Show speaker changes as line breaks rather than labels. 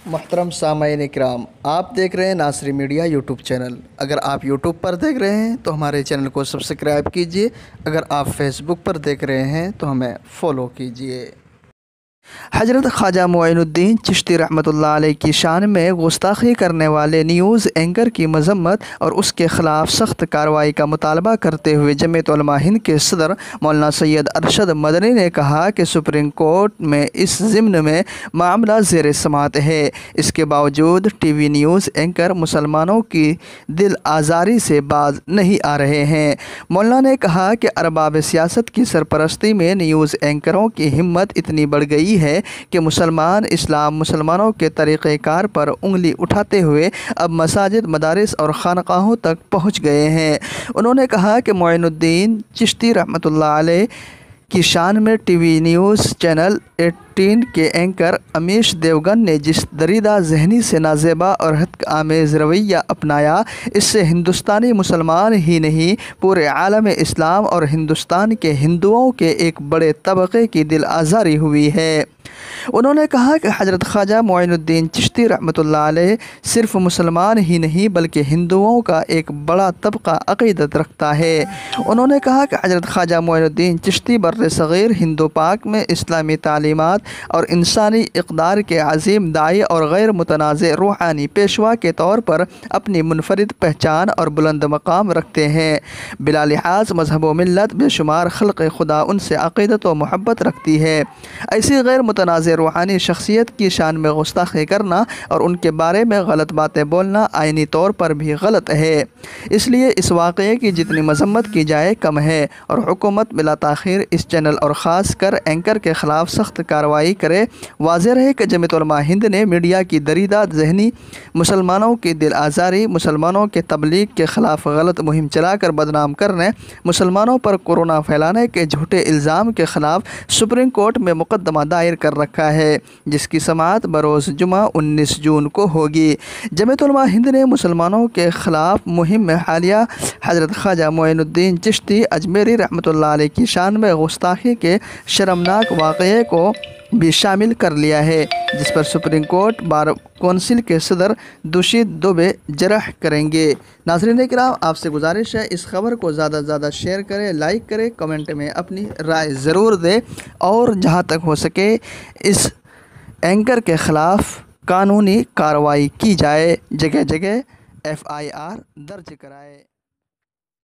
محترم سامعین اکرام، آپ دیکھ رہے ہیں ناصری میڈیا یوٹیوب چینل۔ اگر آپ یوٹیوب پر دیکھ رہے ہیں تو ہمارے چینل کو سبسکرائب کیجئے۔ اگر آپ فیس بک پر دیکھ رہے ہیں تو ہمیں فالو کیجئے۔ حضرت خواجہ معین الدین چشتی رحمۃ اللہ علیہ کی شان میں گستاخی کرنے والے نیوز اینکر کی مذمت اور اس کے خلاف سخت کارروائی کا مطالبہ کرتے ہوئے جمعیت علماء ہند کے صدر مولانا سید ارشد مدنی نے کہا کہ سپریم کورٹ میں اس ضمن میں معاملہ زیر سماعت ہے۔ اس کے باوجود ٹی وی نیوز اینکر مسلمانوں کی دل آزاری سے باز نہیں آ رہے ہیں۔ مولانا نے کہا کہ ارباب سیاست کی سرپرستی میں نیوز اینکروں کی ہمت اتنی بڑھ گئی ہے کہ مسلمانوں کے طریقہ کار پر انگلی اٹھاتے ہوئے اب مساجد، مدارس اور خانقاہوں تک پہنچ گئے ہیں۔ انہوں نے کہا کہ معین الدین چشتی رحمۃ اللہ علیہ کی شان میں ٹی وی نیوز چینل 18 کے اینکر امیش دیوگن نے جس دریدہ ذہنی سے نازیبا اور ہتک آمیز رویہ اپنایا، اس سے ہندوستانی مسلمان ہی نہیں پورے عالم اسلام اور ہندوستان کے ہندوؤں کے ایک بڑے طبقے کی دل آزاری ہوئی ہے۔ انہوں نے کہا کہ حضرت خواجہ معین الدین چشتی رحمۃ اللہ علیہ صرف مسلمان ہی نہیں بلکہ ہندوؤں کا ایک بڑا طبقہ عقیدت رکھتا ہے۔ انہوں نے کہا کہ حضرت خواجہ معین الدین چشتی بر صغیر ہندو پاک میں اسلامی تعلیمات اور انسانی اقدار کے عظیم داعی اور غیر متنازع روحانی پیشوا کے طور پر اپنی منفرد پہچان اور بلند مقام رکھتے ہیں۔ بلا لحاظ مذہب و ملت بے شمار خلق خدا ان سے عقیدت و محبت رکھتی ہے۔ ایسی غیر متنازع روحانی شخصیت کی شان میں گستاخی کرنا اور ان کے بارے میں غلط باتیں بولنا آئینی طور پر بھی غلط ہے۔ اس لیے اس واقعے کی جتنی مذمت کی جائے کم ہے اور حکومت بلا تاخیر اس چینل اور خاص کر اینکر کے خلاف سخت کارروائی کرے۔ واضح رہے کہ جمعیت علماء ہند نے میڈیا کی دریدہ ذہنی، مسلمانوں کی دل آزاری، مسلمانوں کے تبلیغ کے خلاف غلط مہم چلا کر بدنام کرنے، مسلمانوں پر کورونا پھیلانے کے جھوٹے الزام کے خلاف سپریم کورٹ میں مقدمہ دائر کر رکھا ہے، جس کی سماعت بروز جمعہ 19 جون کو ہوگی۔ جمعیت علماء ہند نے مسلمانوں کے خلاف مہم میں حالیہ حضرت خواجہ معین الدین چشتی اجمیری رحمۃ اللہ علیہ کی شان میں گستاخی کے شرمناک واقعے کو بھی شامل کر لیا ہے، جس پر سپریم کورٹ بار کونسل کے صدر دوشیت دوبے جرح کریں گے۔ ناظرین اکرام، آپ سے گزارش ہے اس خبر کو زیادہ سے زیادہ شیئر کریں، لائک کریں، کمنٹ میں اپنی رائے ضرور دیں اور جہاں تک ہو سکے اس اینکر کے خلاف قانونی کارروائی کی جائے، جگہ جگہ FIR درج کرائے۔